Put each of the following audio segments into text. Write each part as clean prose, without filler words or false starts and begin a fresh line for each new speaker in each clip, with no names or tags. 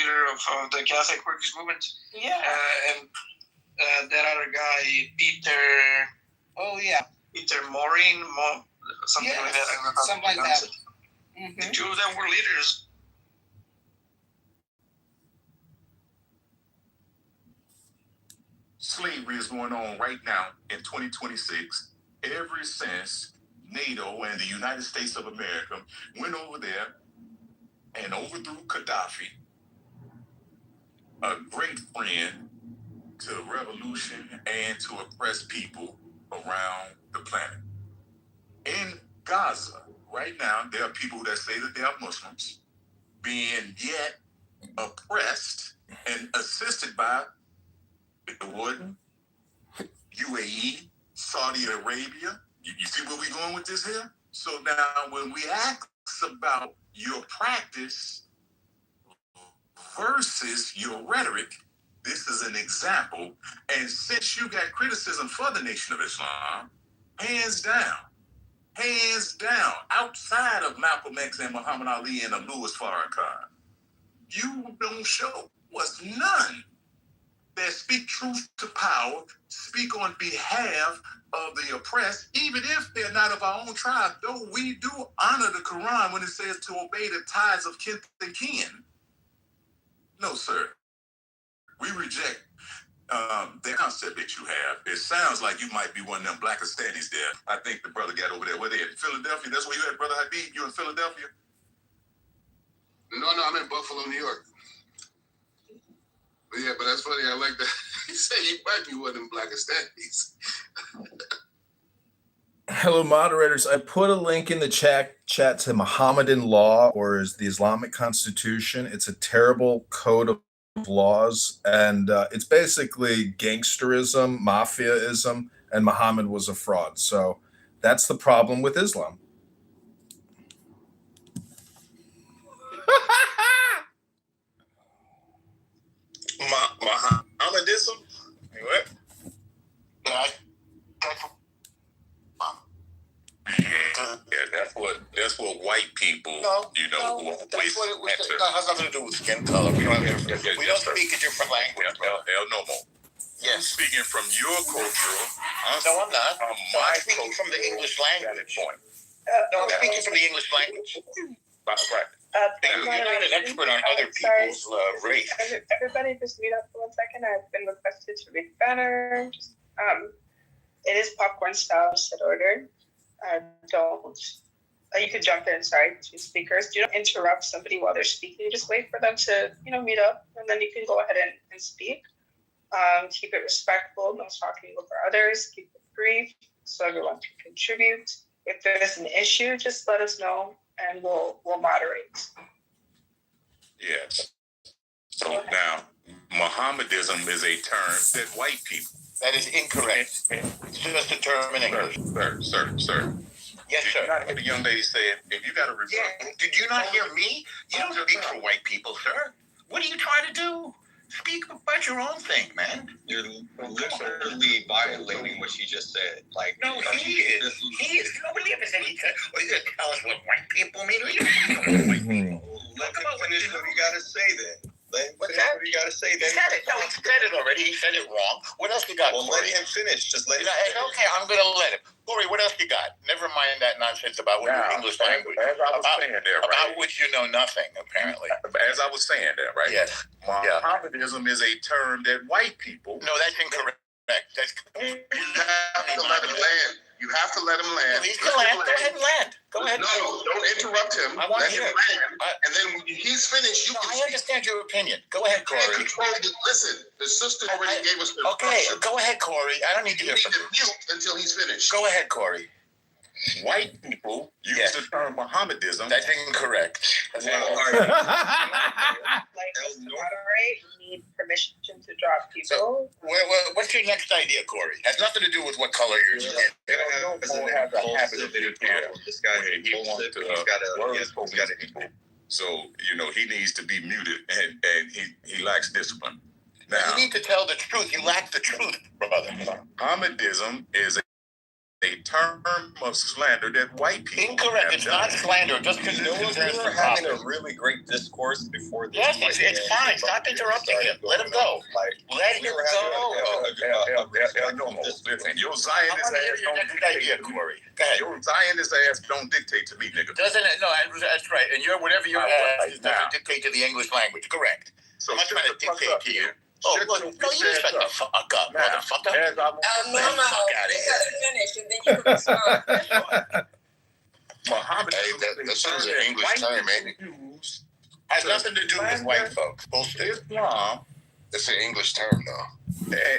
leader of the Catholic Workers Movement.
Yeah.
And that other guy, Peter.
Oh yeah.
Peter Maureen, something like that. I don't know how
something like that.
The two of them were leaders.
Slavery is going on right now in 2026. Ever since NATO and the United States of America went over there and overthrew Gaddafi, a great friend to revolution and to oppress people around the planet. In Gaza, right now, there are people that say that they are Muslims being yet oppressed and assisted by Jordan, UAE, Saudi Arabia. You see where we're going with this here? So now when we ask about your practice versus your rhetoric, this is an example. And since you got criticism for the Nation of Islam, hands down, outside of Malcolm X and Muhammad Ali and Louis Farrakhan, you don't show us none that speak truth to power, speak on behalf of the oppressed, even if they're not of our own tribe, though we do honor the Quran when it says to obey the ties of kin and kin. No, sir. We reject the concept that you have. It sounds like you might be one of them Blackistanis there. I think the brother got over there. Where they at? Philadelphia? That's where you at, Brother Habib? You in Philadelphia?
No, I'm in Buffalo, New York. But yeah, but that's funny. I like that. He said you might be one of them Blackistanis.
Hello, moderators. I put a link in the chat to Mohammedan law, or is the Islamic Constitution. It's a terrible code of laws, and it's basically gangsterism, mafiaism, and Muhammad was a fraud. So that's the problem with Islam.
Mohammedism? What? Yeah, that's what white people, who are
that's what it was. That has nothing to do with skin color. We don't speak a different language.
Hell no more.
Yes.
Speaking from your cultural.
No, I'm not.
My
I'm speaking from the English language.
Point.
No, I'm speaking from the English language.
Right.
You're not an expert on other people's race.
Everybody just mute up for 1 second. I've been requested to read the banner. It is popcorn style, set order. You could jump in, between speakers. You don't interrupt somebody while they're speaking. Just wait for them to, meet up, and then you can go ahead and speak. Keep it respectful, no talking over others. Keep it brief so everyone can contribute. If there's an issue, just let us know, and we'll moderate.
Yes. So now, Mohammedism is a term that white people.
That is incorrect. It's just a term in English.
Sir.
Yes, sir.
Did you not hear the young lady say, if you got a result?
Yeah. Did you not hear me? You don't speak for white people, sir. What are you trying to do? Speak about your own thing, man.
You're literally violating what she just said.
No, he is. Nobody ever said he said, you're going to tell us what white people mean? What do you mean white people?
Let him finish what he got to say then.
What's that?
What you got to say
then? He said it. No, he said it already. He said it wrong. What else you got,
Well,
Corey?
let him finish. Just let him finish.
Okay, I'm going to let him. Corey, what else you got? Never mind that nonsense about what your English language.
As I was saying there, right?
About which you know nothing, apparently.
As I was saying there, right?
Yes.
Mohammedism is a term that white people.
No, that's incorrect.
You have to let him land. You have to let him land.
He's going to land. Go ahead and land. Go ahead.
No, don't interrupt him. Let him land. And then when he's finished, you can
I understand your opinion. Go ahead, Corey.
Listen, the sister already gave us the
Okay, go ahead, Corey. I don't need to hear from you.
Mute until he's finished.
Go ahead, Corey.
White people use the term Mohammedism.
That's incorrect.
Moderate, need permission to drop people.
So, what's your next idea, Corey? Has nothing to do with what color you're skin.
This guy, he wants to.
So he needs to be muted, and he lacks discipline. Now
you need to tell the truth. You lack the truth, brother.
Mohammedism is a term of slander that white people
Incorrect.
have
It's
done.
not slander. Just because
You know what? We were having a really great discourse before this.
Yes, it's fine. Stop interrupting him. Let him go. Let him go.
Listen, your Zionist ass don't dictate to me.
Corey. Go ahead.
Your Zionist ass don't dictate to me, nigga.
Doesn't it? No, that's right. And whatever your ass is doesn't dictate to the English language. Correct.
So
I'm not trying to dictate to you. Oh,
Shut
look,
your
no, you
bitch
shut the
ass
fuck up,
Now,
motherfucker.
as I was
No,
saying,
you gotta finish and then you can respond.
Muhammad,
Hey, that shit is an English term, ain't it?
Has nothing to do with white folks. Bullshit.
Islam
It's an English term, though.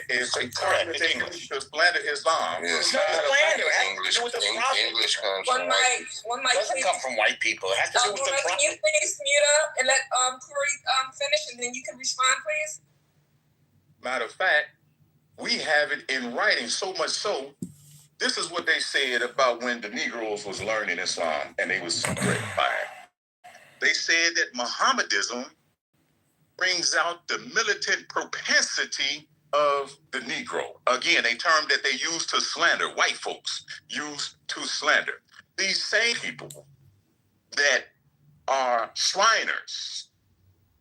is a term that they use to slander Islam.
Yes.
No slander. It has to
English,
do with the prophet.
English comes
One
from
mic,
white
one
It
mic,
doesn't
please.
come from white people. It has to do with the
Can
prophet.
you please mute up and let Corey finish and then you can respond, please?
Matter of fact, we have it in writing, so much so, this is what they said about when the Negroes was learning Islam and they was threatened by it. They said that Mohammedism brings out the militant propensity of the Negro. Again, a term that they use to slander, white folks use to slander. These same people that are Shriners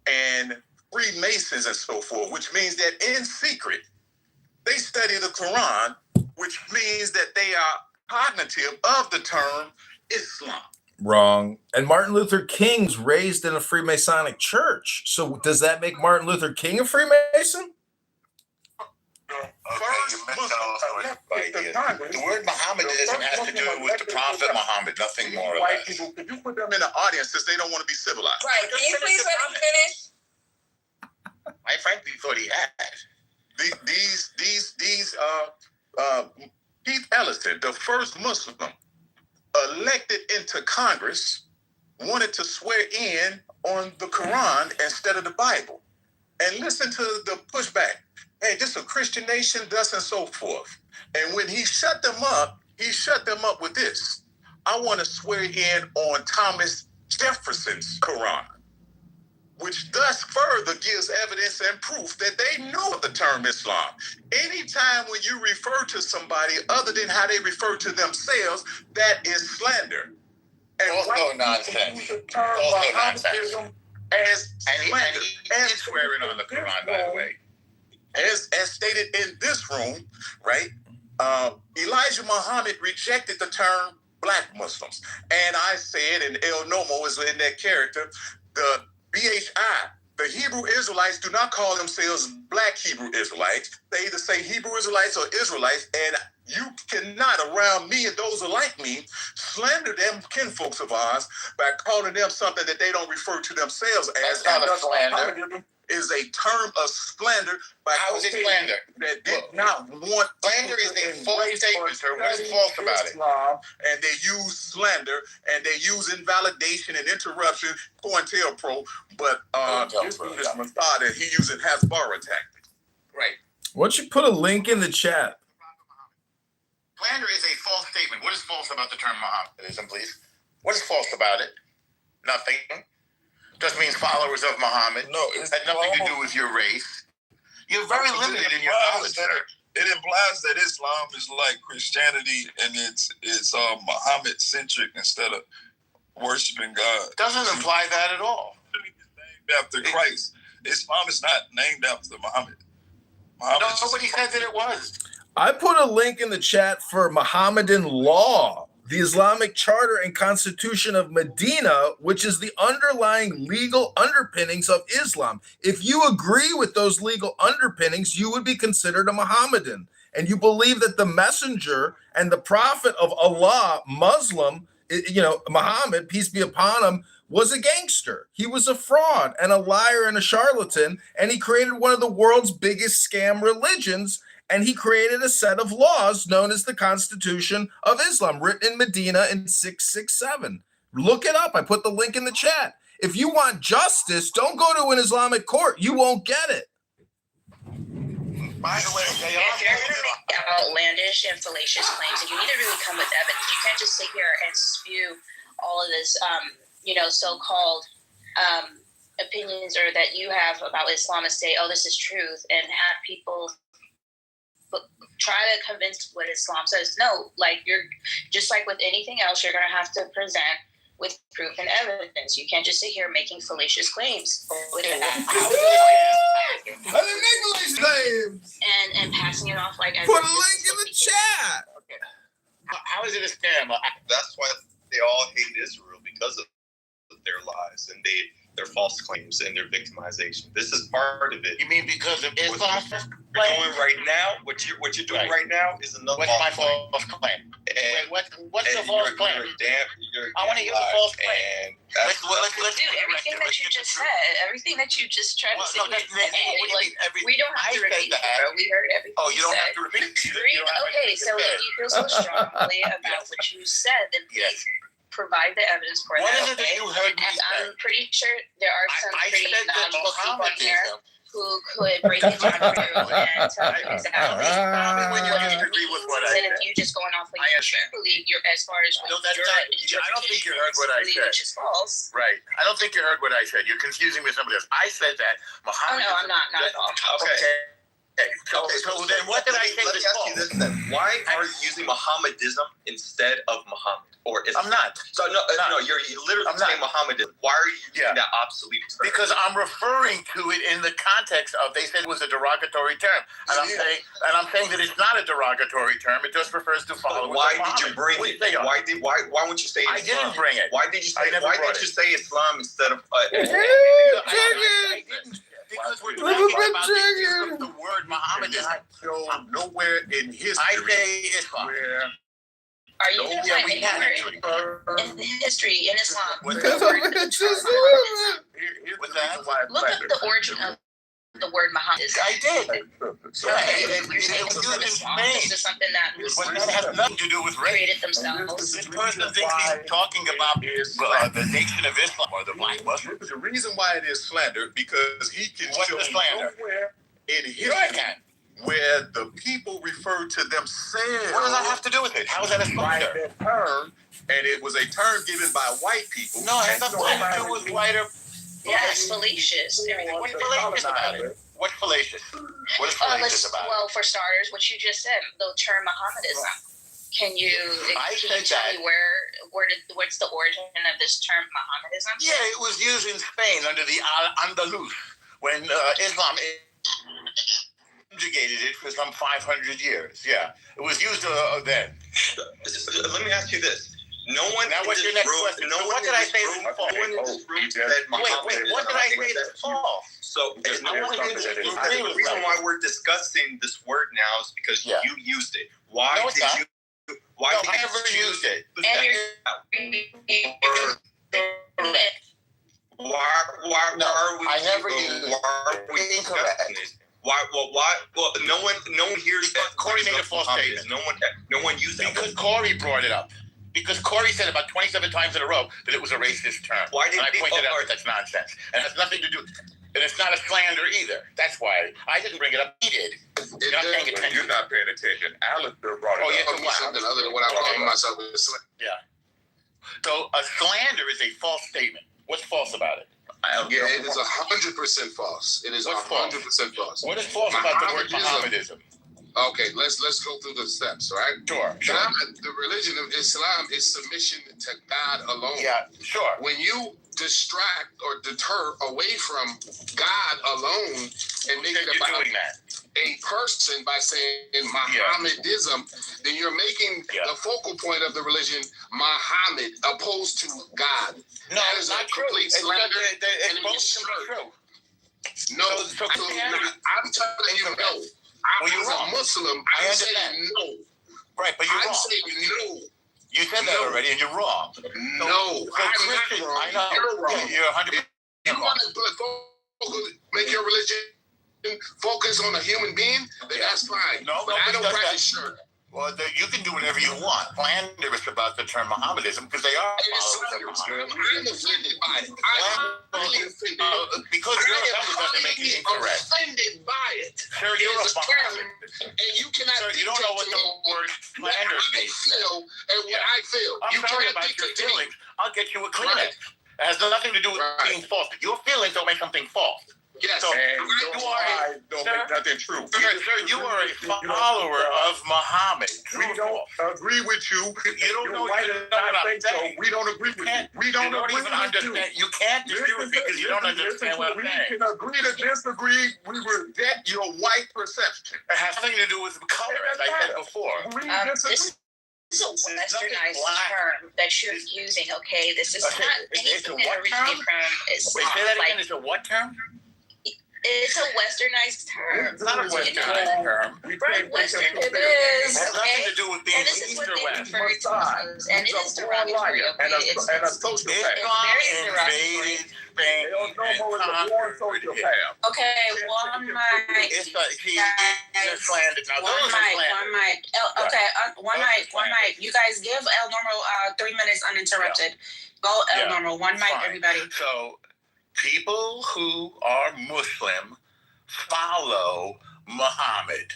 and Freemasons and so forth, which means that in secret, they study the Quran, which means that they are cognitive of the term Islam.
Wrong. And Martin Luther King's raised in a Freemasonic church. So does that make Martin Luther King a Freemason?
The word Mohammedanism has to do with the Prophet Muhammad, nothing more or
White
less.
people, could you put them in the audience since they don't want to be civilized?
Right, can you please let him finish?
I frankly thought he had.
Keith Ellison, the first Muslim elected into Congress, wanted to swear in on the Quran instead of the Bible. And listen to the pushback. Hey, this is a Christian nation, thus and so forth. And when he shut them up with this. I want to swear in on Thomas Jefferson's Quran, which thus further gives evidence and proof that they know the term Islam. Anytime when you refer to somebody other than how they refer to themselves, that is slander. And
Also nonsense.
use the term
Also nonsense.
Mohammedanism as
And he
slander.
did swear in on the Quran, by the way.
As stated in this room, right? Elijah Muhammad rejected the term Black Muslims. And I said, and El Nomo is in that character, the BHI, the Hebrew Israelites do not call themselves Black Hebrew Israelites. They either say Hebrew Israelites or Israelites, and you cannot, around me and those who are like me, slander them kinfolks of ours by calling them something that they don't refer to themselves as.
That's not a slander.
Is a term of slander by
How is it slander?
that did not want
Slander is a false statement, sir. What is false about it?
Islam, and they use slander and they use invalidation and interruption, COINTELPRO, but this Mossad, he using Hasbara tactics.
Right.
Why don't you put a link in the chat?
Slander is a false statement. What is false about the term Mohammedanism, please? What is false about it? Nothing. Just means followers of Muhammad.
No, it's
had nothing to do with your race. You're very limited in your knowledge, sir.
It implies that Islam is like Christianity and it's Muhammad centric instead of worshiping God.
Doesn't imply that at all.
It's named after Christ. Islam is not named after Muhammad.
Nobody said that it was.
I put a link in the chat for Mohammedan law, the Islamic Charter and Constitution of Medina, which is the underlying legal underpinnings of Islam. If you agree with those legal underpinnings, you would be considered a Mohammedan. And you believe that the messenger and the prophet of Allah, Muslim, Muhammad, peace be upon him, was a gangster. He was a fraud and a liar and a charlatan. And he created one of the world's biggest scam religions. And he created a set of laws known as the Constitution of Islam, written in Medina in 667. Look it up. I put the link in the chat. If you want justice, don't go to an Islamic court. You won't get it.
By the way,
if you're going to make outlandish and fallacious claims, you need to really come with evidence. You can't just sit here and spew all of this, so-called opinions or that you have about Islam and say, oh, this is truth, and have people try to convince what Islam says. No, like you're just like with anything else, you're gonna have to present with proof and evidence. You can't just sit here making fallacious claims and passing it off like
Put a link in the chat.
Okay. How is it a scam?
That's why they all hate Israel, because of their lies and their false claims and their victimization. This is part of it.
You mean because of Islam?
What you're doing right now, what you're doing right now is another
What's my
false
false claim?
And,
what's the false claim? I want to hear the false claim. Let's
dude, everything that you just said, everything that you just tried to say, we don't have to repeat it, bro. We heard everything.
Oh, you don't have to repeat it.
Okay, so if you feel so strongly about what you said, then please provide the evidence for
what
that.
What is it that you heard me say?
I'm pretty sure there are some pretty knowledgeable people
Mohammed
here who could break it down for you and tell you exactly.
When you disagree with what I
And
said.
if you just going off what you believe, you're as far as what
No, that's not. I don't think you heard what I said.
Which is false.
Right. I don't think you heard what I said. You're confusing me with somebody else. I said that Muhammad.
Oh no, I'm not at all.
Okay. So then what did I say
Let me
was
ask you
false?
this then. Why are you using Mohammedism instead of Muhammad? Or Islam?
I'm not.
So no, you're literally
I'm
saying
not.
Mohammedism. Why are you using that obsolete term?
Because I'm referring to it in the context of they said it was a derogatory term, and I'm saying that it's not a derogatory term. It just refers to followers.
Why did you bring it? Why won't you say Islam?
I didn't bring it.
Why did you say? Why did you say Islam instead of?
I didn't. Because we're talking about the use of the word Muhammad is not shown nowhere in history. I say Islam.
Are you going to find anywhere in history in Islam? Look up the origin of the word Muhammad.
I did.
This is something that
has nothing to do with race.
created themselves.
This person thinks he's talking about the nation of Islam or the black Muslims.
The reason why it is slander because he can show nowhere in history where the people refer to themselves.
What does that have to do with it? How is that a slander?
Term, and it was a term given by white people.
No, it has nothing to do with whiter.
Yes, fallacious. Everything.
What's fallacious about it? What's fallacious? What is fallacious about it?
Well, for starters, what you just said, the term Mohammedism. Can you tell me what's the origin of this term Mohammedism?
Yeah, it was used in Spain under the Andalus when Islam subjugated it for some 500 years. Yeah, it was used then.
Let me ask you this. No one.
Now, what's your next question?
No
what did I say that's false?
Wait,
what did I say that's false?
So the reason why we're discussing this word now is because you used it. Why did you? Why did
I never used it?
Why are we?
I never used it.
Why are we discussing it? Why? Well, no one hears that.
Corey made a false statement.
No one used that.
Because Corey brought it up. Because Corey said about 27 times in a row that it was a racist term.
Why did
I pointed out that that's nonsense. And it has nothing to do. And it's not a slander either. That's why I didn't bring it up. He did. You're not paying attention.
You're not paying attention. Alistair brought it up.
Yeah,
something other than what I call myself.
Yeah. So a slander is a false statement. What's false about it?
Yeah, it is 100% false. It is 100% false.
What is false about the word Mohammedism?
Okay, let's go through the steps, all right?
Sure.
The religion of Islam is submission to God alone.
Yeah, sure.
When you distract or deter away from God alone and make it about a person by saying Mohammedism, then you're making the focal point of the religion Muhammad opposed to God.
No,
that is
not true.
It's slander.
It's both true.
No, I'm telling you no. As a Muslim, I'm saying no.
Right, but you're wrong.
I'm saying no.
You said that already, and you're wrong.
No, I'm not wrong.
I know.
You're wrong.
You're 100%.
You want to make your religion focus on a human being, then that's fine.
No,
but I don't practice shirk.
Well, you can do whatever you want. Slander is about the term Mohammedism because they are followers of Muhammad.
I'm offended by it. I'm really offended.
Because your assembly doesn't make it incorrect.
Offended by it.
Sir, you're a term,
and you cannot.
Sir, you don't know what the word slander means.
And what I feel.
I'm sorry about your feelings. I'll get you a Kleenex. It has nothing to do with being false. Your feelings don't make something false.
Yes.
So,
And
you
your
are
lies don't make nothing true.
sir, you are a follower of Muhammad.
We don't agree with you.
You don't know,
Right,
you don't know what I'm saying.
We don't agree with you. We don't
You don't
agree
even
with
understand. You can't disagree with me because you don't understand what I'm saying.
We can agree to disagree. We reject your white perception.
It has nothing to do with color, as I said before.
We
This is a westernized term that you're using, okay? This is
Okay,
not
it's a
anything that
what
originated
term?
from Islam.
Wait, say that again.
Like,
It's a what term?
it's a westernized term.
It's not a westernized term.
Right, Western
It
it is,
has nothing
okay?
to do with being
And this is
East
what
or
they
West.
refer to as, and it is derogatory, okay?
And a
It's
sociopath.
Islam
very
invaded Spain and conquered it.
okay, one mic.
It's just slandered. Now,
One
those are
mic,
slandered.
one mic. Okay, one mic. You guys give El Normal 3 minutes uninterrupted. Go El
Yeah.
Normal, one mic,
Fine.
everybody.
So, people who are Muslim follow Muhammad.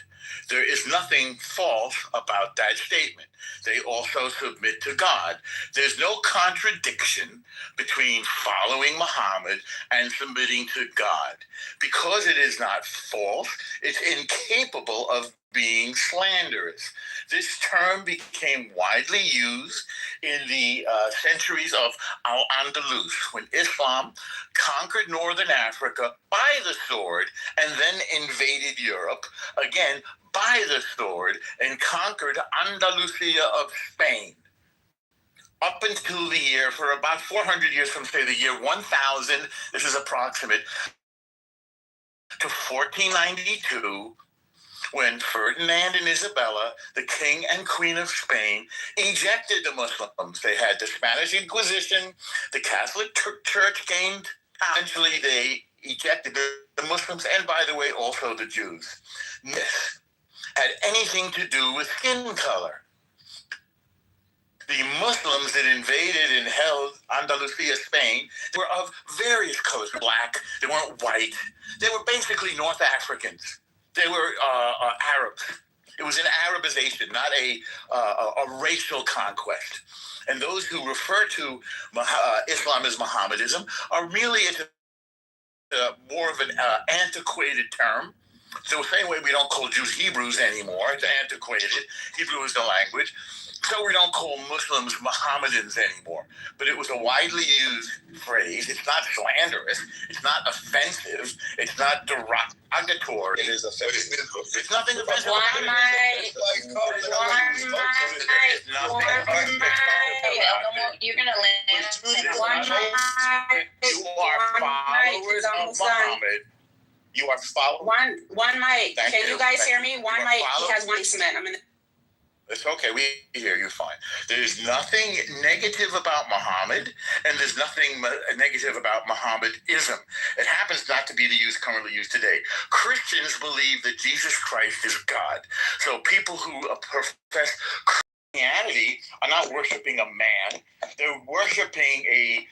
There is nothing false about that statement. They also submit to God. There's no contradiction between following Muhammad and submitting to God. Because it is not false, it's incapable of being slanderous. This term became widely used in the centuries of Al-Andalus, when Islam conquered northern Africa by the sword and then invaded Europe, again, by the sword, and conquered Andalusia of Spain. Up until the year, for about 400 years from, say, the year 1000, this is approximate, to 1492, when Ferdinand and Isabella, the king and queen of Spain, ejected the Muslims. They had the Spanish Inquisition, the Catholic Church gained, eventually they ejected the Muslims, and by the way, also the Jews. This had anything to do with skin color. The Muslims that invaded and held Andalusia, Spain, were of various colors. Black, they weren't white. They were basically North Africans. They were Arabs. It was an Arabization, not a racial conquest. And those who refer to Islam as Mohammedanism are really more of an antiquated term. So the same way we don't call Jews Hebrews anymore, it's antiquated. Hebrew is the language. So we don't call Muslims Mohammedans anymore. But it was a widely used phrase. It's not slanderous. It's not offensive. It's not derogatory.
It is offensive.
It's nothing offensive.
One mic. You're going to land. One mic.
You are followers of Muhammad. You are followers.
One mic. Can you guys hear me? One mic. He has one cement. I'm in.
It's okay. We hear you fine. There's nothing negative about Muhammad, and there's nothing negative about Mohammedism. It happens not to be the use currently used today. Christians believe that Jesus Christ is God. So people who profess Christianity are not worshiping a man. They're worshiping a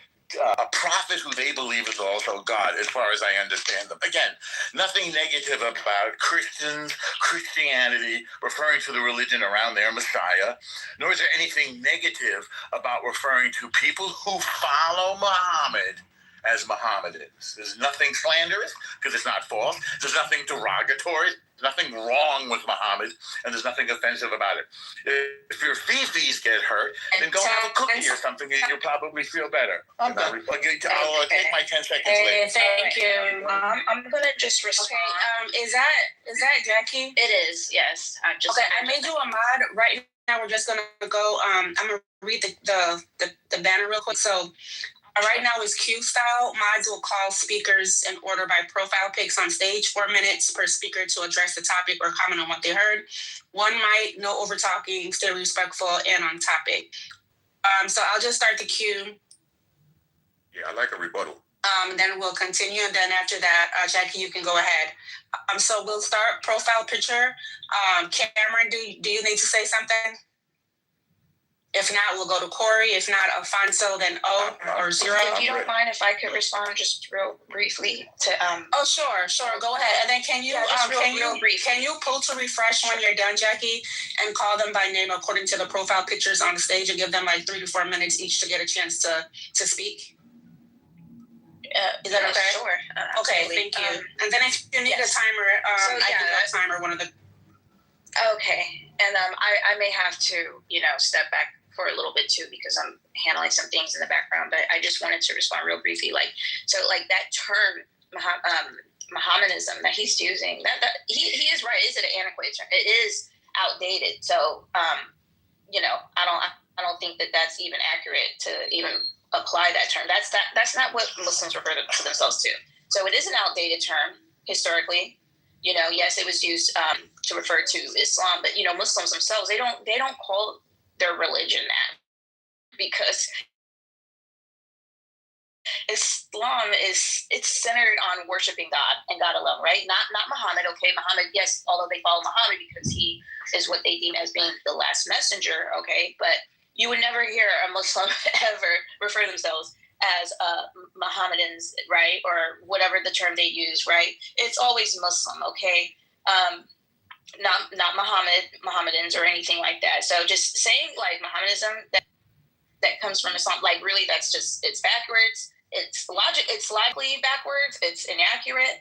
prophet who they believe is also God, as far as I understand them. Again, nothing negative about Christians, Christianity, referring to the religion around their Messiah, nor is there anything negative about referring to people who follow Muhammad as Mohammedans. There's nothing slanderous, because it's not false. There's nothing derogatory. There's nothing wrong with Muhammad, and there's nothing offensive about it. If your feces get hurt, then go have a cookie or something, and you'll probably feel better. I'm done. I'll take my 10 seconds later.
Thank you.
I'm gonna just respond.
Okay. Is that Jackie?
It is, yes.
Okay, I made you a mod. Right now, we're just gonna go. I'm gonna read the banner real quick. So. Right now is Q style. Mods will call speakers in order by profile pics on stage. 4 minutes per speaker to address the topic or comment on what they heard. One mic, no over talking, stay respectful and on topic. So I'll just start the queue.
Yeah, I like a rebuttal.
Then we'll continue, and then after that, Jackie, you can go ahead. So we'll start profile picture. Cameron, do you need to say something? If not, we'll go to Corey. If not, Alfonso, then O or Zero.
If you don't mind, if I could respond just real briefly to
Oh, sure. Go ahead. And then can you pull to refresh when you're done, Jackie, and call them by name according to the profile pictures on the stage, and give them like 3 to 4 minutes each to get a chance to speak. Is that okay?
Sure.
Okay, thank you. And then if you need a timer,
So,
I can go timer one of the.
Okay, and I may have to, step back for a little bit too because I'm handling some things in the background. But I just wanted to respond real briefly. That term, Mohammedanism that he's using, that he is right. Is it an antiquated term? It is outdated. So, I don't think that that's even accurate to even apply that term. That's not what Muslims refer to themselves to. So it is an outdated term historically. Yes, it was used to refer to Islam, but Muslims themselves they don't call their religion that because Islam it's centered on worshiping God and God alone, right? Not Muhammad. Okay, Muhammad. Yes, although they follow Muhammad because he is what they deem as being the last messenger. Okay, but you would never hear a Muslim ever refer to themselves as Mohammedans, right? Or whatever the term they use, right? It's always Muslim, okay? Not Mohammedans or anything like that. So just saying like Mohammedanism that comes from Islam, like really that's just, it's backwards. It's logically backwards. It's inaccurate.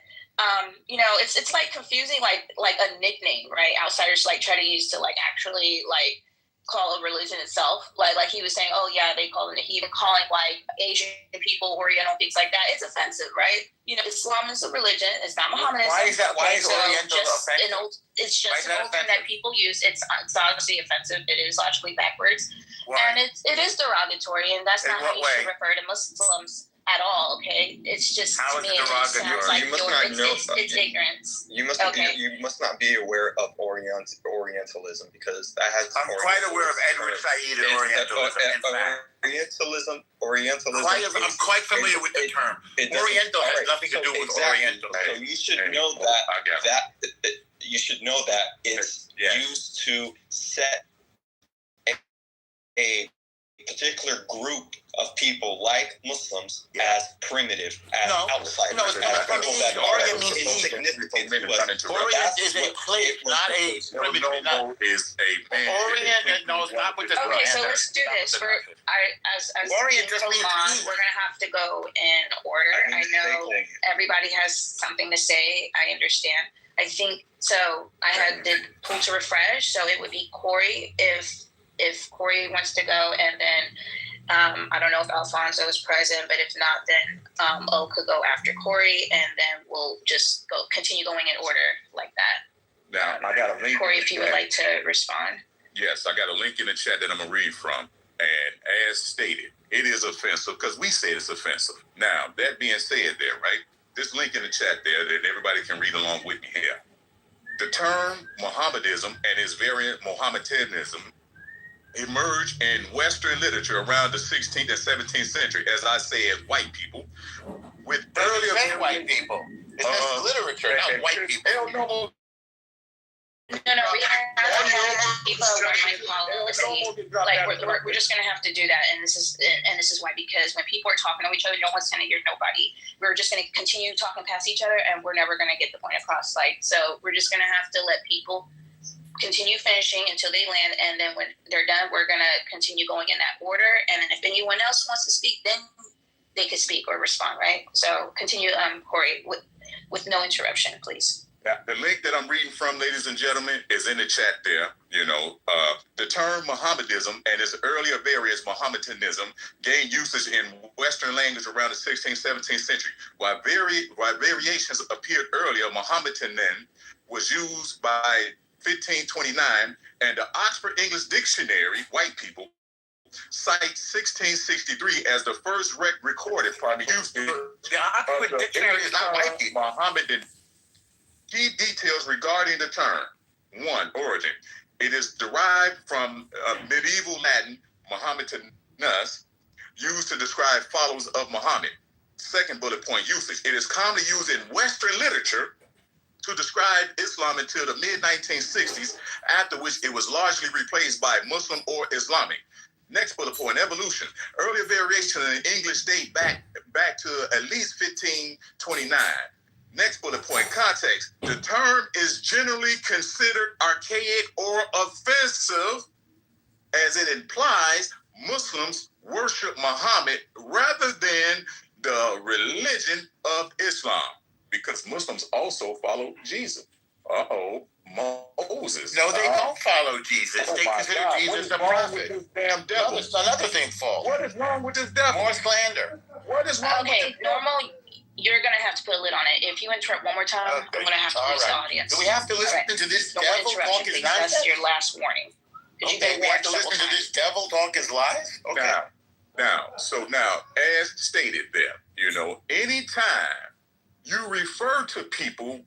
It's like confusing like a nickname, right? Outsiders like try to use to like actually like call a religion itself, like he was saying, oh yeah, they call it, even calling like Asian people, Oriental, things like that. It's offensive, right? Islam is a religion. It's not Mohammedanism.
Why is that? Why is Oriental offensive?
It's just an old term that people use. It's obviously offensive. It is logically backwards, and it is derogatory, and that's not how you should refer to Muslims at all. Okay, it's just
how
to
is
me
it derogatory?
You must not know something.
It's ignorance.
You must not be aware of Orientalism because that has.
I'm quite aware of Edward Said and Orientalism.
Orientalism.
I'm quite familiar with the term. Oriental has nothing to do with Oriental.
So you should know that you should know that it's used to set a particular group of people like Muslims as primitive, as outsiders, as people that are insignificant to us.
Orient is a place, not a primitive.
Is a man.
Orient, no, stop with this.
Okay, so let's do this. As
Orient just means
we're gonna have to go in order. I know everybody has something to say. I understand. I think so. I did pull to refresh, so it would be Corey if Corey wants to go, and then I don't know if Alfonso is present, but if not, then O could go after Corey, and then we'll just continue going in order like that.
Now, I got a link.
Corey, if you would like to respond.
Yes, I got a link in the chat that I'm going to read from. And as stated, it is offensive because we say it's offensive. Now, that being said there, right, this link in the chat there that everybody can read along with me here. The term Mohammedism and its variant Mohammedanism emerged in Western literature around the 16th and 17th century, as I said, white people. With earlier
white people. It's literature, not white people.
No, we have people running policy. Like we're just gonna have to do that, and this is why, because when people are talking to each other, no one's gonna hear nobody. We're just gonna continue talking past each other, and we're never gonna get the point across. So we're just gonna have to let people continue finishing until they land, and then when they're done, we're gonna continue going in that order. And then if anyone else wants to speak, then they could speak or respond, right? So continue, Corey, with no interruption, please.
Now, the link that I'm reading from, ladies and gentlemen, is in the chat there. The term Mohammedism and its earlier variants, Mohammedanism, gained usage in Western language around the 16th, 17th century. While variations appeared earlier, Mohammedanism was used by 1529, and the Oxford English Dictionary, white people, cites 1663 as the first recorded use.
The Oxford Dictionary is not white people.
Mohammedan. Key details regarding the term. 1. Origin. It is derived from medieval Latin, Mohammedanus, used to describe followers of Muhammad. Second bullet point, usage. It is commonly used in Western literature to describe Islam until the mid-1960s, after which it was largely replaced by Muslim or Islamic. Next bullet point, evolution. Earlier variations in English date back to at least 1529. Next bullet point, context. The term is generally considered archaic or offensive, as it implies Muslims worship Muhammad rather than the religion of Islam, because Muslims also follow Jesus. Moses.
No, they don't follow Jesus. They consider Jesus a prophet.
Damn devil.
It's another thing false.
What is wrong with this devil?
More slander.
What is wrong with this devil?
Normal, you're going to have to put a lid on it. If you interrupt one more time, I'm going to have to lose the audience.
Do we have to listen to this
Don't
devil
interrupt
talk
you.
his
That's
nonsense?
your last warning.
Okay, we have to listen to this devil talk his lies? Okay.
Now, as stated there, anytime you refer to people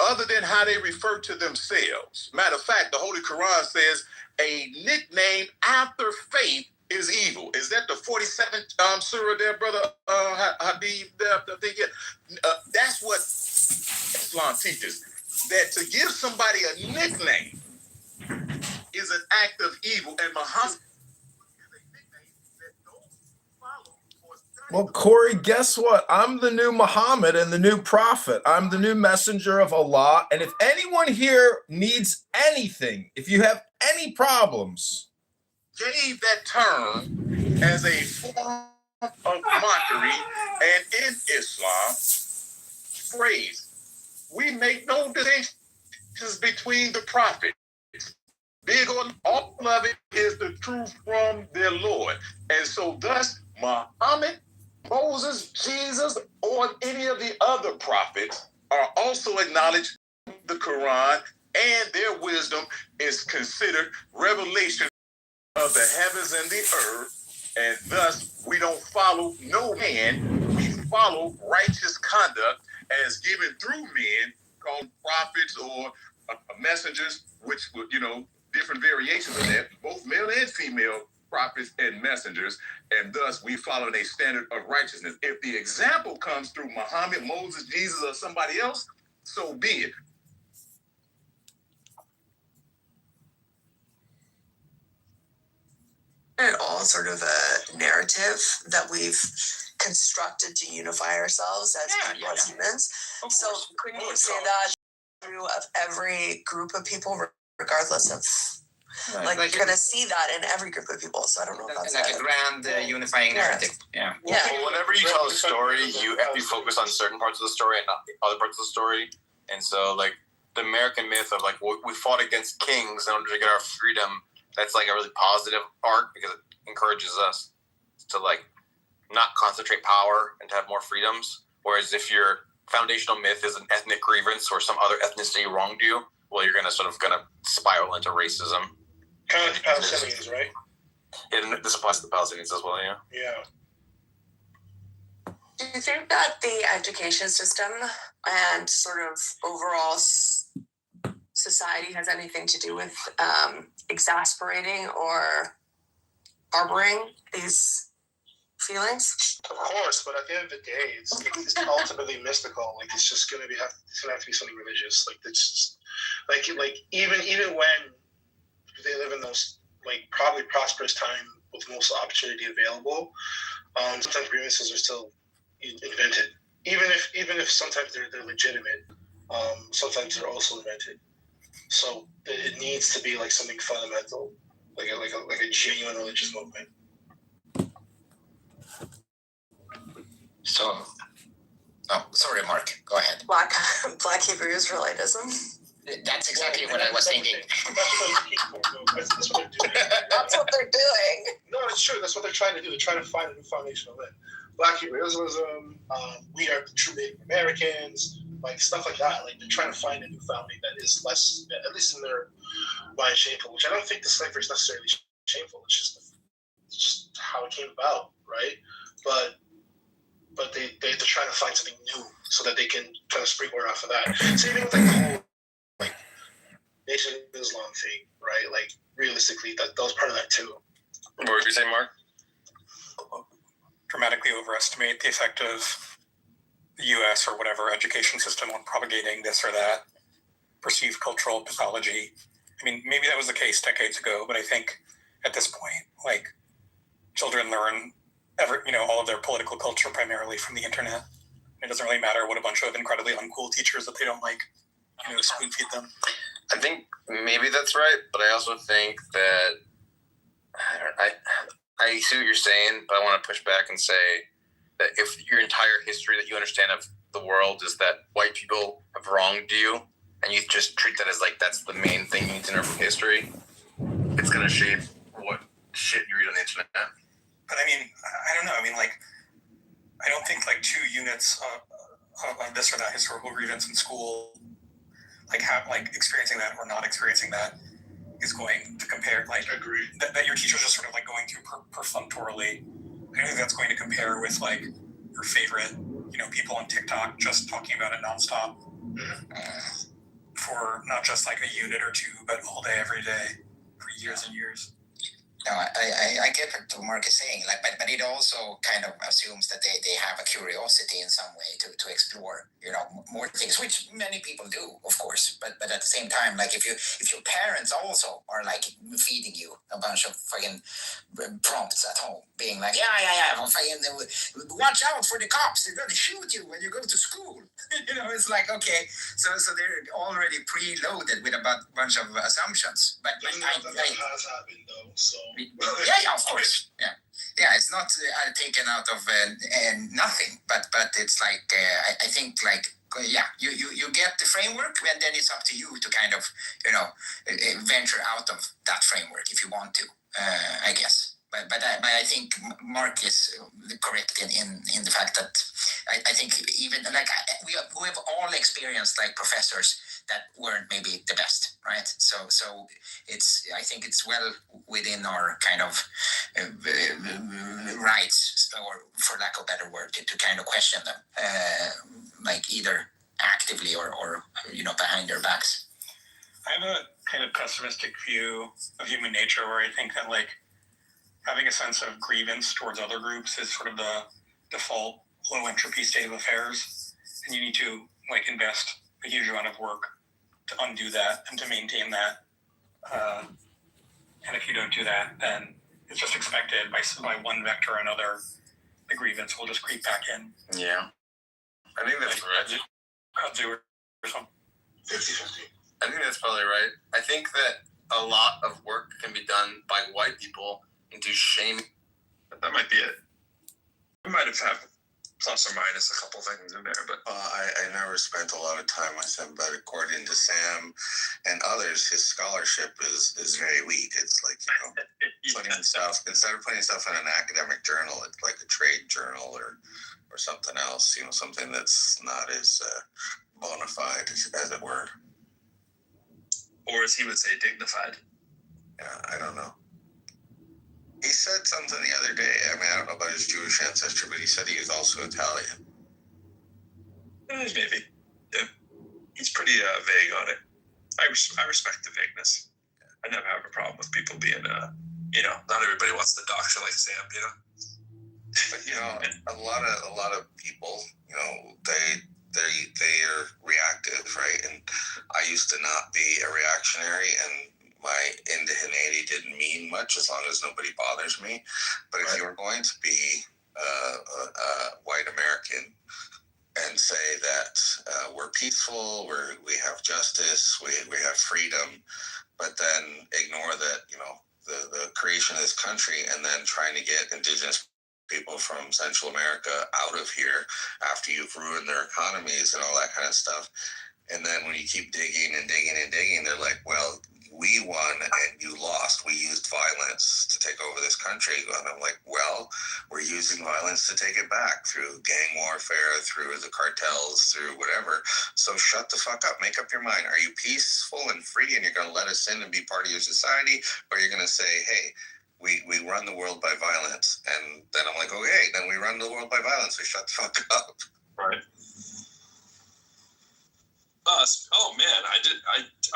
other than how they refer to themselves. Matter of fact, the Holy Quran says a nickname after faith is evil. Is that the 47th surah there, brother Habib? That's what Islam teaches. That to give somebody a nickname is an act of evil, and Muhammad is a nickname that those follow.
Well, Corey, guess what? I'm the new Muhammad and the new prophet. I'm the new messenger of Allah. And if anyone here needs anything, if you have any problems,
gave that term as a form of mockery, and in Islam, phrase, we make no distinctions between the prophets. Big or all of it is the truth from their Lord. And so thus, Muhammad, Moses, Jesus, or any of the other prophets are also acknowledged in the Quran, and their wisdom is considered revelation of the heavens and the earth, and thus we don't follow no man, we follow righteous conduct as given through men called prophets or messengers, which, different variations of that, both male and female prophets and messengers, and thus we follow a standard of righteousness. If the example comes through Muhammad, Moses, Jesus, or somebody else, so be it.
At all sort of a narrative that we've constructed to unify ourselves as people, as humans. So couldn't you say that true of every group of people, regardless of like you're going to see that in every group of people? So I don't know if that's
like a grand unifying narrative. Yeah.
Yeah.
Well, whenever you tell a story, you focus on certain parts of the story and not the other parts of the story. And so, like the American myth of like we fought against kings in order to get our freedom. That's like a really positive arc because it encourages us to like not concentrate power and to have more freedoms. Whereas if your foundational myth is an ethnic grievance or some other ethnicity wronged you, well, you're gonna spiral into racism.
Kind of the Palestinians, right?
And this applies to the Palestinians as well, yeah.
Yeah.
Do you think that the education system and sort of overall society has anything to do with exasperating or harboring these feelings?
Of course, but at the end of the day, it's ultimately mystical. Like it's just gonna have to be something religious. Like it's like even when they live in those like probably prosperous time with most opportunity available, sometimes grievances are still invented. Even if sometimes they're legitimate, sometimes they're also invented. So it needs to be like something fundamental, like a genuine religious movement.
So, sorry, Mark. Go ahead.
Black Hebrew Israelitism.
That's exactly what I was thinking.
That's what they're doing.
That's what they're doing.
No, it's true. That's what they're trying to do. They're trying to find a new foundation to live. Black Hebrew Israelism. We are the true Native Americans. Like stuff like that. Like they're trying to find a new founding that is less, at least in their mind, shameful. Which I don't think the slavery is necessarily shameful. It's just how it came about, right? But they're trying to find something new so that they can kind of springboard off of that. Same thing with like the whole like Nation of Islam thing, right? Like realistically, that was part of that too.
What were you saying, Mark?
Dramatically overestimate the effect of the U.S. or whatever education system on propagating this or that perceived cultural pathology. I mean, maybe that was the case decades ago, but I think at this point, like children learn all of their political culture primarily from the internet. It doesn't really matter what a bunch of incredibly uncool teachers that they don't like, spoon feed them.
I think maybe that's right, but I also think that I see what you're saying, but I want to push back and say that if your entire history that you understand of the world is that white people have wronged you, and you just treat that as like that's the main thing you need to know from history, it's going to shape what shit you read on the internet.
But I mean, I don't know. I mean, like, I don't think like 2 units of this or that historical grievance in school, like experiencing that or not experiencing that, is going to compare. Like,
agree
that your teacher's just sort of like going through perfunctorily. I don't think that's going to compare with like your favorite, people on TikTok just talking about it nonstop for not just like a unit or 2, but all day, every day, for years and years.
No, I get what Mark is saying, like, but it also kind of assumes that they have a curiosity in some way to explore, more things, which many people do, of course. But at the same time, like if your parents also are like feeding you a bunch of fucking prompts at home, being like, yeah, fucking watch out for the cops, they're gonna shoot you when you go to school. It's like, okay, so they're already preloaded with a bunch of assumptions. But
that has happened though, so.
Yeah, of course. Yeah, it's not taken out of nothing, but it's like I think like you get the framework, and then it's up to you to kind of venture out of that framework if you want to. I guess, but I think Mark is correct in the fact that I think even like we have all experienced like professors that weren't maybe the best, right? So I think it's well within our kind of rights, or for lack of a better word, to kind of question them, like either actively or behind their backs.
I have a kind of pessimistic view of human nature, where I think that like having a sense of grievance towards other groups is sort of the default low entropy state of affairs, and you need to like invest a huge amount of work to undo that and to maintain that. And if you don't do that, then it's just expected by one vector or another, the grievance will just creep back in.
Yeah. I think that's right.
Kudzu or something.
50-50.
I think that's probably right. I think that a lot of work can be done by white people into shame.
That might be it. We might have had plus or minus a couple things in there, but
I never spent a lot of time with him, but according to Sam and others, his scholarship is very weak. It's like, putting stuff, instead of putting stuff in an academic journal, it's like a trade journal or something else, something that's not as bona fide, as it were.
Or as he would say, dignified.
Yeah, I don't know. He said something the other day. I mean, I don't know about his Jewish ancestry, but he said he was also Italian.
Maybe. Yeah. He's pretty vague on it. I respect the vagueness. I never have a problem with people being, not everybody wants the doctor like Sam,
But a lot of people, they are reactive, right? And I used to not be a reactionary, and my indigeneity didn't mean much as long as nobody bothers me. But if you're going to be a white American and say that we're peaceful, we have justice, we have freedom, but then ignore that, the creation of this country, and then trying to get indigenous people from Central America out of here after you've ruined their economies and all that kind of stuff. And then when you keep digging and digging and digging, they're like, well, we won and you lost. We used violence to take over this country. And I'm like, well, we're using violence to take it back through gang warfare, through the cartels, through whatever. So shut the fuck up. Make up your mind. Are you peaceful and free and you're going to let us in and be part of your society? Or you're going to say, hey, we run the world by violence. And then I'm like, okay, then we run the world by violence. So shut the fuck up.
Right. Oh man,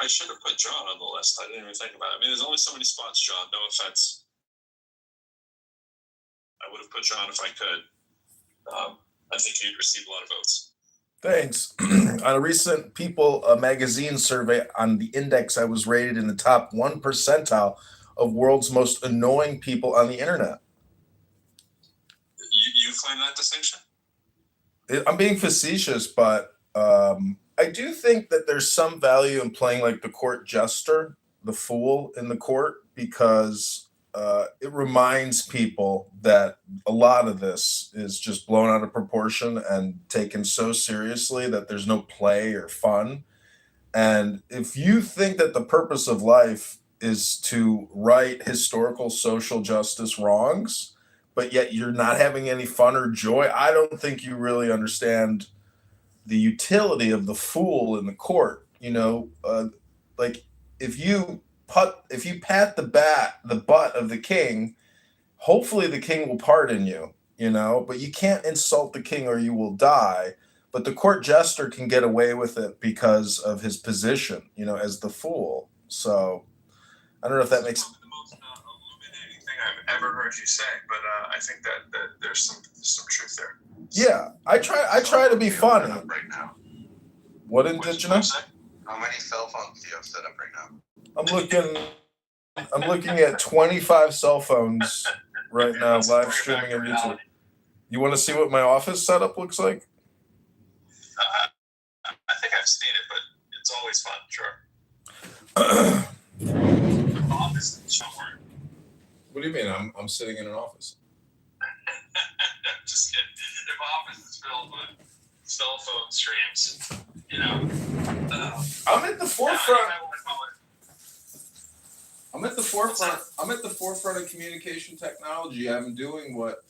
I should have put John on the list. I didn't even think about it. I mean, there's only so many spots, John. No offense. I would have put John if I could. I think you'd receive a lot of votes.
Thanks. On a recent People magazine survey on the index, I was rated in the top 1 percentile of world's most annoying people on the internet.
You claim that distinction?
I'm being facetious, but I do think that there's some value in playing like the court jester, the fool in the court, because it reminds people that a lot of this is just blown out of proportion and taken so seriously that there's no play or fun. And if you think that the purpose of life is to right historical social justice wrongs, but yet you're not having any fun or joy, I don't think you really understand the utility of the fool in the court. Like if you pat the butt of the king, hopefully the king will pardon you, but you can't insult the king or you will die. But the court jester can get away with it because of his position, as the fool. So I don't know if that makes
the most illuminating thing I've ever heard you say, but I think that there's some truth there.
Yeah, I try to be funny.
Right now.
What indigenous?
How many cell phones do you have set up right now?
I'm looking at 25 cell phones right now, live streaming on YouTube. You want to see what my office setup looks like?
I think I've seen it, but it's always fun, sure. Office is somewhere.
What do you mean? I'm sitting in an office.
Just kidding. If office is filled with cell phone streams,
I'm at the forefront. I'm at the forefront of communication technology. I'm doing what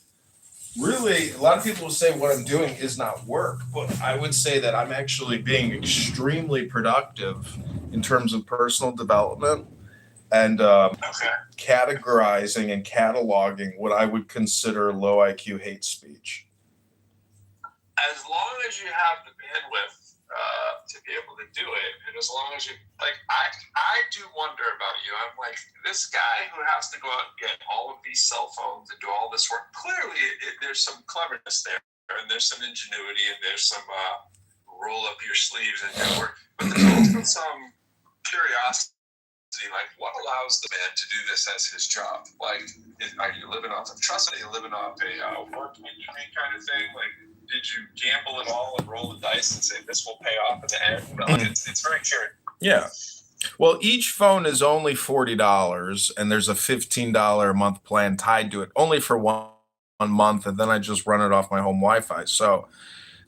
really a lot of people will say what I'm doing is not work, but I would say that I'm actually being extremely productive in terms of personal development and categorizing and cataloging what I would consider low IQ hate speech.
As long as you have the bandwidth to be able to do it, and as long as you I do wonder about you. I'm like, this guy who has to go out and get all of these cell phones and do all this work. Clearly, there's some cleverness there, and there's some ingenuity, and there's some roll up your sleeves and do work. But there's also some curiosity. Like, what allows the man to do this as his job? Like, are you living off of trust? Are you living off a work injury kind of thing? Like, did you gamble it all and roll the dice and say this will pay off in the end? It's very curious.
Yeah. Well, each phone is only $40, and there's a $15 a month plan tied to it, only for one month, and then I just run it off my home Wi-Fi. So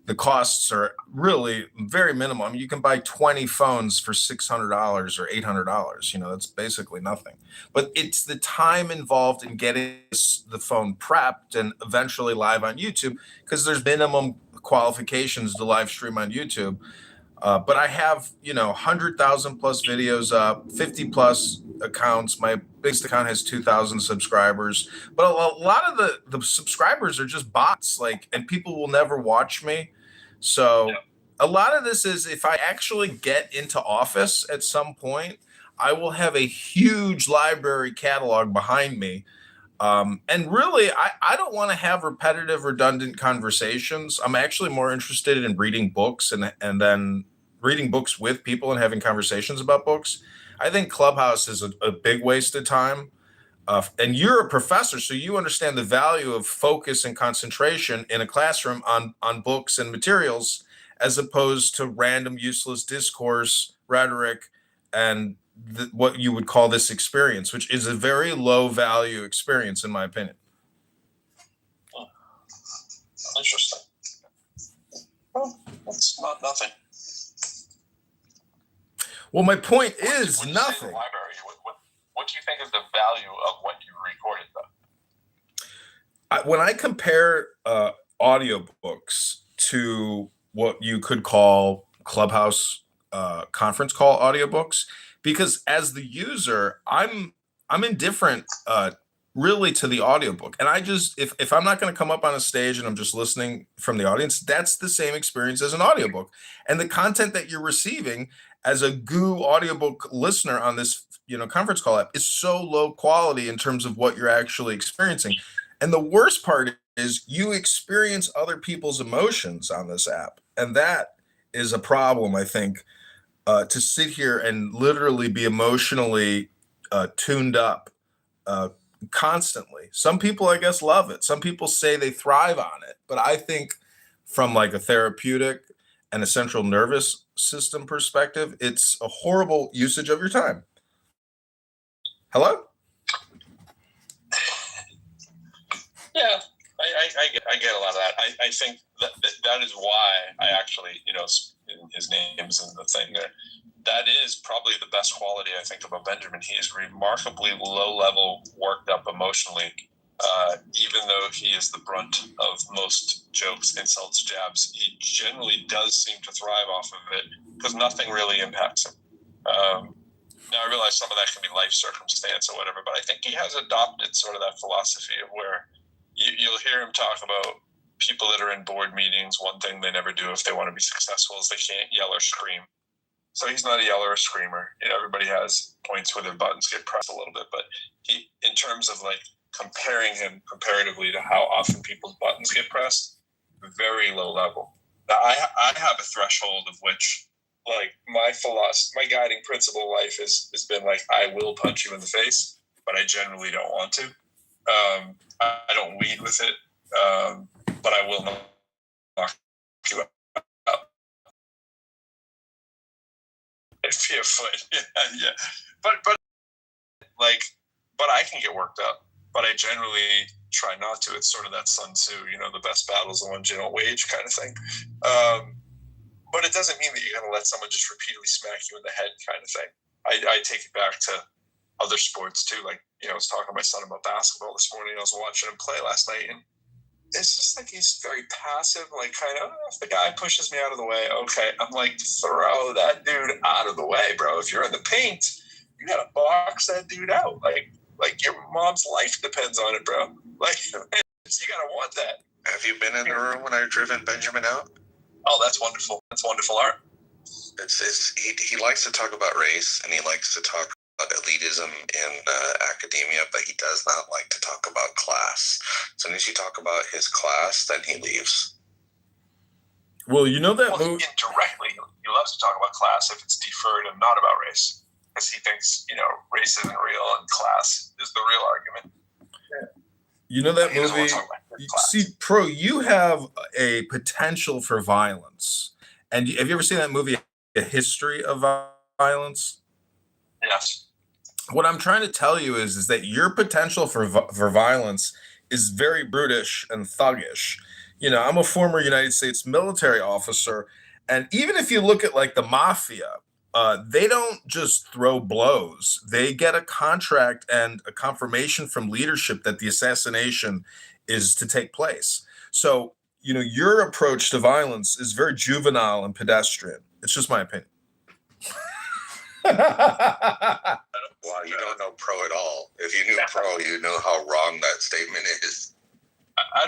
the costs are really very minimal. I mean, you can buy 20 phones for $600 or $800. That's basically nothing. But it's the time involved in getting the phone prepped and eventually live on YouTube, because there's minimum qualifications to live stream on YouTube. But I have, 100,000 plus videos up, 50 plus accounts. My biggest account has 2,000 subscribers. But a lot of the subscribers are just bots, and people will never watch me. So a lot of this is, if I actually get into office at some point, I will have a huge library catalog behind me. And really, I don't want to have repetitive, redundant conversations. I'm actually more interested in reading books and then reading books with people and having conversations about books. I think Clubhouse is a big waste of time. And you're a professor, so you understand the value of focus and concentration in a classroom on books and materials, as opposed to random, useless discourse, rhetoric, and what you would call this experience, which is a very low value experience, in my opinion.
Interesting. Well, that's not nothing.
Well, my point is nothing.
Library, what do you think is the value of what you recorded, though?
When I compare audiobooks to what you could call Clubhouse conference call audiobooks, because as the user, I'm indifferent really to the audiobook. And I just, if I'm not going to come up on a stage and I'm just listening from the audience, that's the same experience as an audiobook. And the content that you're receiving as a GU audiobook listener on this, conference call app is so low quality in terms of what you're actually experiencing. And the worst part is you experience other people's emotions on this app. And that is a problem, I think, to sit here and literally be emotionally tuned up constantly. Some people, I guess, love it. Some people say they thrive on it. But I think from a therapeutic and a central nervous system perspective, it's a horrible usage of your time. Hello?
Yeah, I get a lot of that. I think that is why I actually, his name is in the thing there. That is probably the best quality, I think, about Benjamin. He is remarkably low level, worked up emotionally, even though he is the brunt of most jokes, insults, jabs. He generally does seem to thrive off of it because nothing really impacts him. Now, I realize some of that can be life circumstance or whatever, but I think he has adopted sort of that philosophy of where you'll hear him talk about people that are in board meetings. One thing they never do if they want to be successful is they can't yell or scream. So he's not a yeller or screamer. Everybody has points where their buttons get pressed a little bit, but he, in terms of like comparing him comparatively to how often people's buttons get pressed, very low level. Now, I have a threshold of which, like, my philosophy, my guiding principle in life has been like, I will punch you in the face, but I generally don't want to. I don't lead with it, but I will knock you out. If your foot, yeah. But I can get worked up, but I generally try not to. It's sort of that Sun Tzu, the best battles are the ones you don't wage kind of thing. But it doesn't mean that you're going to let someone just repeatedly smack you in the head kind of thing. I take it back to other sports too. Like, I was talking to my son about basketball this morning. I was watching him play last night, and it's just like he's very passive, like kind of, if the guy pushes me out of the way, okay. I'm like, throw that dude out of the way, bro. If you're in the paint, you got to box that dude out. Like your mom's life depends on it, bro. Like, you got to want that.
Have you been in the room when I've driven Benjamin out?
Oh, that's wonderful. That's wonderful art.
He likes to talk about race, and he likes to talk about elitism in academia, but he does not like to talk about class. As soon as you talk about his class, then he leaves.
Well, that
movie indirectly, he loves to talk about class if it's deferred and not about race, because he thinks race isn't real and class is the real argument.
That movie. See, Pro, you have a potential for violence, and have you ever seen that movie, A History of Violence?
Yes.
What I'm trying to tell you is that your potential for violence is very brutish and thuggish. I'm a former United States military officer, and even if you look at like the mafia, they don't just throw blows. They get a contract and a confirmation from leadership that the assassination is to take place. So, your approach to violence is very juvenile and pedestrian. It's just my opinion.
Wow, you don't know Pro at all. If you knew Pro, you know how wrong that statement is.
I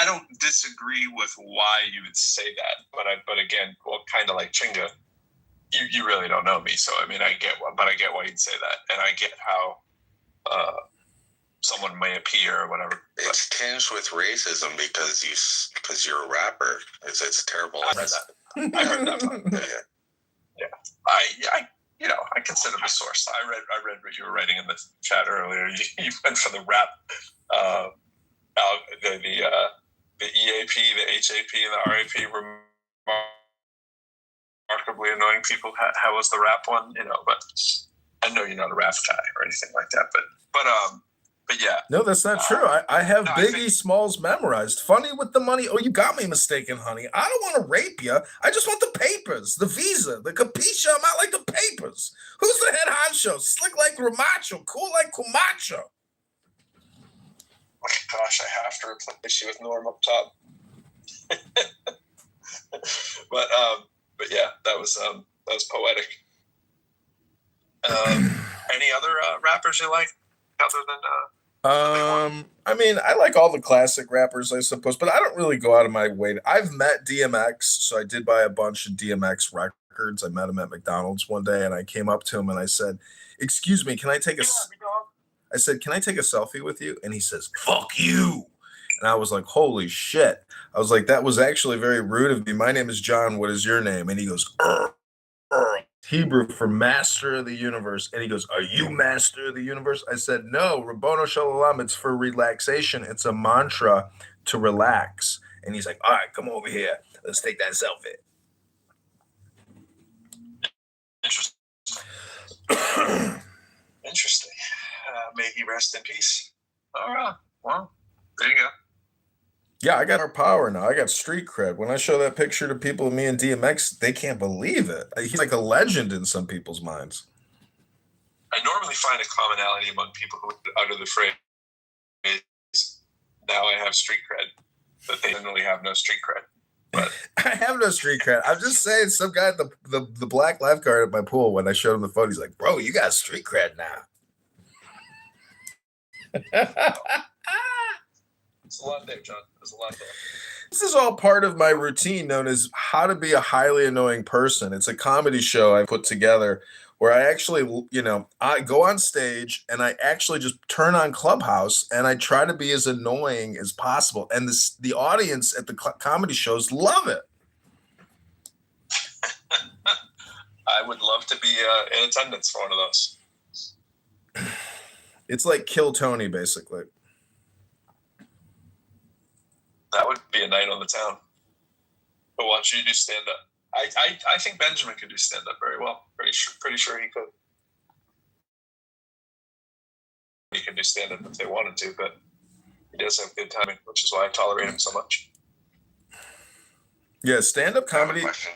don't disagree with why you would say that, but again, kind of like Chinga, you really don't know me, so I get why you'd say that, and I get how someone may appear or whatever.
It's tinged with racism because you're a rapper. It's terrible.
I heard that. Yeah. I consider the source. I read what you were writing in the chat earlier. You went for the rap, the EAP, the HAP, and the RAP remarkably annoying people. How was the rap one? But I know you're not a rap guy or anything like that. But yeah.
No, that's not true. I have Biggie Smalls memorized. Funny with the money. Oh, you got me mistaken, honey. I don't want to rape you. I just want the papers, the visa, the capisha. I'm out like the papers. Who's the head honcho? Slick like Ramacho, cool like Cumacho.
Oh, gosh, I have to replace you with Norm up top. But yeah, that was poetic. Any other rappers you like other than?
I like all the classic rappers, I suppose, but I don't really go out of my way. I've met DMX, so I did buy a bunch of DMX records. I met him at McDonald's one day, and I came up to him and I said, "Excuse me, can I take a selfie with you?" And he says, "Fuck you." And I was like, holy shit. I was like, that was actually very rude of me. My name is John. What is your name? And he goes, Hebrew for master of the universe. And he goes, are you master of the universe? I said, no, Rabbono Shalom. It's for relaxation. It's a mantra to relax. And he's like, all right, come over here. Let's take that selfie.
Interesting. May he rest in peace. All right. Well, There you go.
Yeah, I got our power now. I got street cred. When I show that picture to people of me and DMX, they can't believe it. He's like a legend in some people's minds.
I normally find a commonality among people who utter the phrase, now I have street cred, but they generally have no street cred. But
I have no street cred. I'm just saying, some guy at the black lifeguard at my pool, when I showed him the photo, he's like, bro, you got street cred now.
It's a lot there, John. There's a lot there.
This is all part of my routine known as How to Be a Highly Annoying Person. It's a comedy show I put together where I actually, I go on stage and I actually just turn on Clubhouse and I try to be as annoying as possible. And the audience at the comedy shows love it.
I would love to be in attendance for one of those.
It's like Kill Tony, basically.
That would be a night on the town. But watch you do stand up. I think Benjamin could do stand up very well. Pretty sure he could. He could do stand up if they wanted to, but he does have good timing, which is why I tolerate him so much.
Yeah, stand up comedy.
I have a question.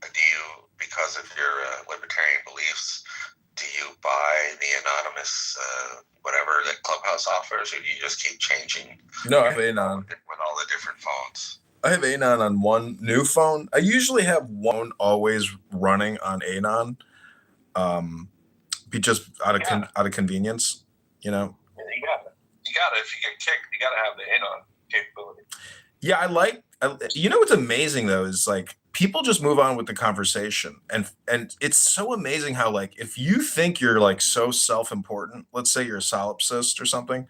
Do you, because of your libertarian beliefs, do you buy the anonymous whatever that Clubhouse offers, or do you just keep changing?
No, I have Anon.
With all the different phones.
I have Anon on one new phone. I usually have one always running on Anon, be just out of convenience,
Yeah, you got it. If you get kicked, you got to have the Anon capability.
Yeah, what's amazing though is like people just move on with the conversation, and it's so amazing how like if you think you're like so self-important, let's say you're a solipsist or something.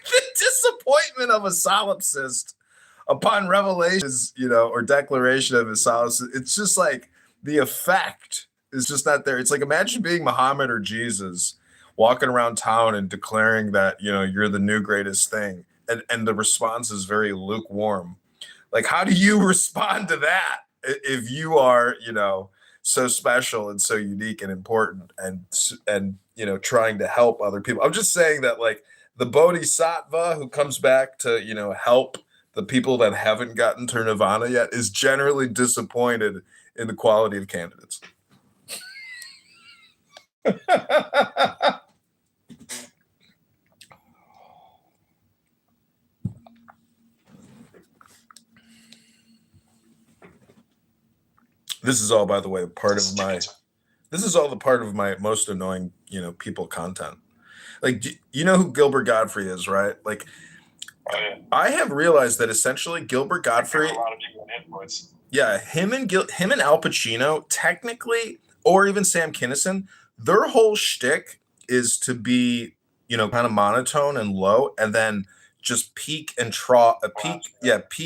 The disappointment of a solipsist upon revelations, or declaration of a solipsist, it's just like the effect is just not there. It's like, imagine being Muhammad or Jesus walking around town and declaring that, you're the new greatest thing. And the response is very lukewarm. Like, how do you respond to that if you are, so special and so unique and important and trying to help other people? I'm just saying that, like, the bodhisattva who comes back to, help the people that haven't gotten to nirvana yet is generally disappointed in the quality of candidates. This is all, by the way, this is all the part of my most annoying, people content. Like, you know who Gilbert Gottfried is, right? Like, I have realized that essentially Gilbert Gottfried,
a lot of people in influence.
Yeah, him and Al Pacino, technically, or even Sam Kinison, their whole shtick is to be, kind of monotone and low, and then just peak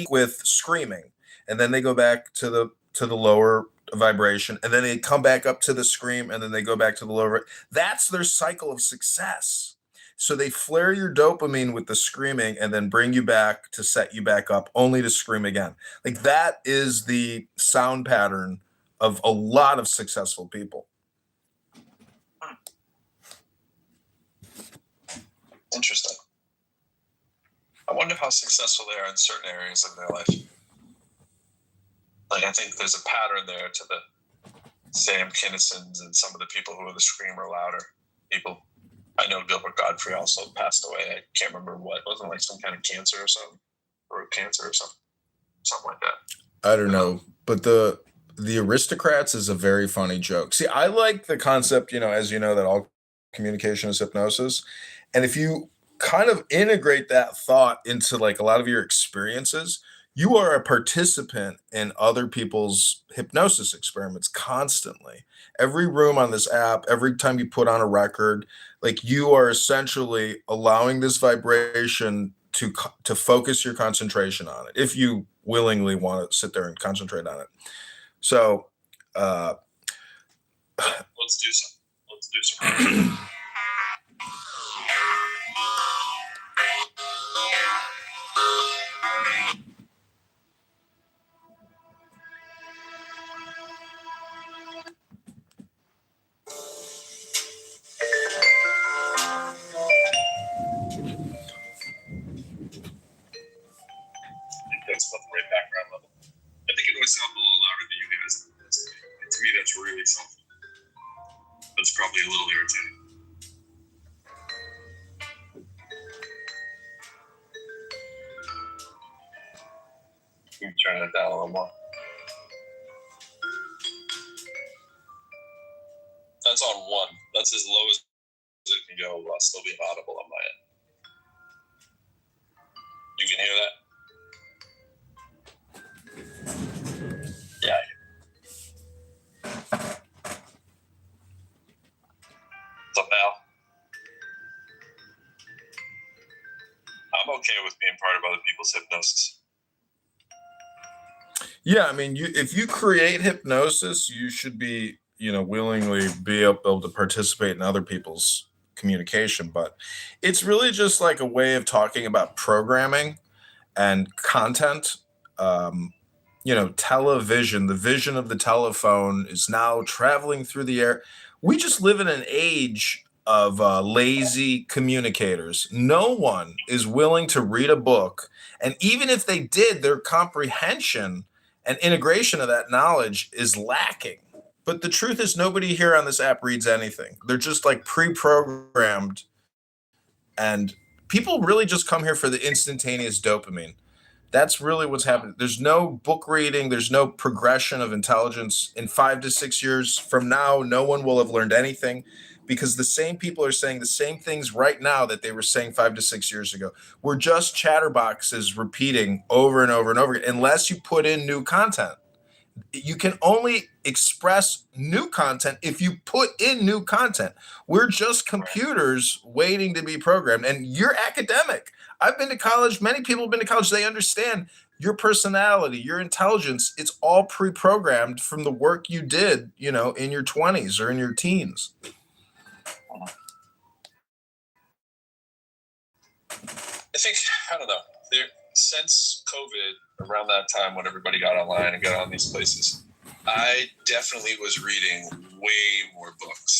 with screaming, and then they go back to the lower vibration, and then they come back up to the scream, and then they go back to the lower. That's their cycle of success. So they flare your dopamine with the screaming and then bring you back to set you back up, only to scream again. Like, that is the sound pattern of a lot of successful people.
Interesting. I wonder how successful they are in certain areas of their life. Like, I think there's a pattern there to the Sam Kinnisons and some of the people who are the screamer louder people. I know Gilbert Gottfried also passed away. I can't remember what. It wasn't like some kind of cancer or something, or cancer or something like that.
I don't know, but the Aristocrats is a very funny joke. See, I like the concept, as you know, that all communication is hypnosis, and if you kind of integrate that thought into like a lot of your experiences, you are a participant in other people's hypnosis experiments constantly. Every room on this app, every time you put on a record, like, you are essentially allowing this vibration to focus your concentration on it, if you willingly want to sit there and concentrate on it. So
let's do some. really something. That's probably a little irritating. You can turn it down a little more. That's on 1. That's as low as it can go while still being audible on my end. You can hear that? Yeah. What's up now? I'm okay with being part of other people's hypnosis.
Yeah, I mean, if you create hypnosis, you should be, willingly be able to participate in other people's communication. But it's really just like a way of talking about programming and content. Television, the vision of the telephone is now traveling through the air. We just live in an age of lazy communicators. No one is willing to read a book. And even if they did, their comprehension and integration of that knowledge is lacking. But the truth is, nobody here on this app reads anything. They're just like pre-programmed. And people really just come here for the instantaneous dopamine. That's really what's happening. There's no book reading. There's no progression of intelligence. In 5 to 6 years from now, no one will have learned anything because the same people are saying the same things right now that they were saying 5 to 6 years ago. We're just chatterboxes repeating over and over and over again, unless you put in new content. You can only express new content if you put in new content. We're just computers waiting to be programmed. And you're academic. I've been to college. Many people have been to college. They understand your personality, your intelligence. It's all pre-programmed from the work you did, in your 20s or in your teens.
I think, I don't know, since COVID, around that time when everybody got online and got on these places, I definitely was reading way more books.